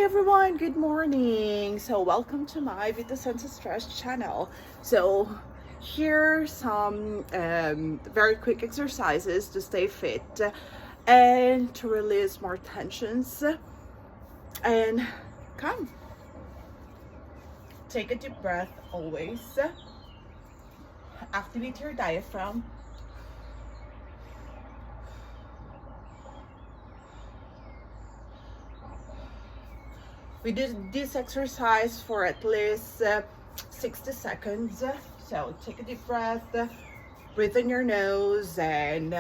everyone, good morning. So welcome to my Vita Senza Stress channel. So here are some very quick exercises to stay fit and to release more tensions. And come, take a deep breath always. Activate your diaphragm. We did this exercise for at least 60 seconds. So take a deep breath, breathe in your nose and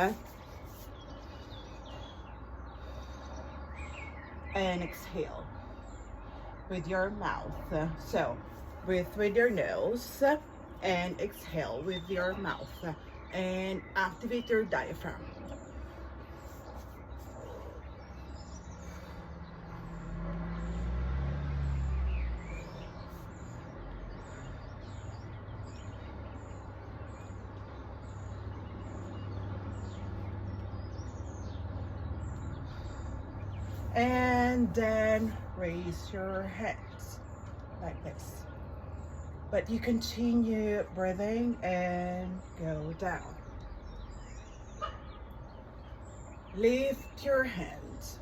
exhale with your mouth. So breathe with your nose and exhale with your mouth and activate your diaphragm. And then raise your hands like this. But you continue breathing and go down. Lift your hands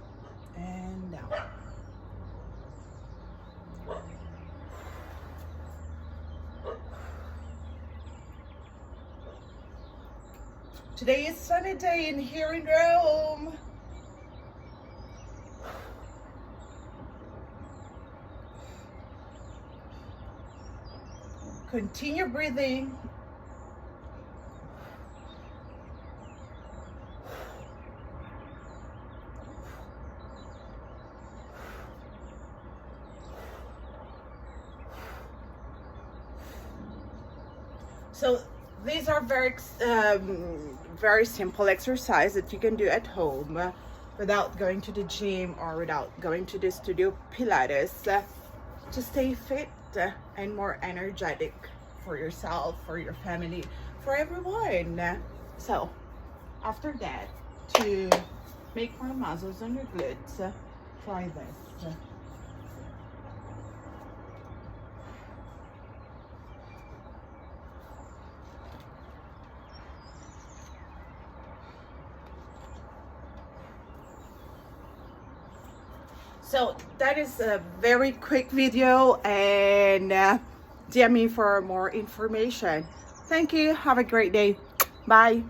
and down. Today is sunny day in here in Rome. Continue breathing. So these are very simple exercise that you can do at home without going to the gym or without going to the studio Pilates to stay fit and more energetic for yourself, for your family, for everyone. So after that, to make more muscles on your glutes, try this. So that is a very quick video, and DM me for more information. Thank you. Have a great day. Bye.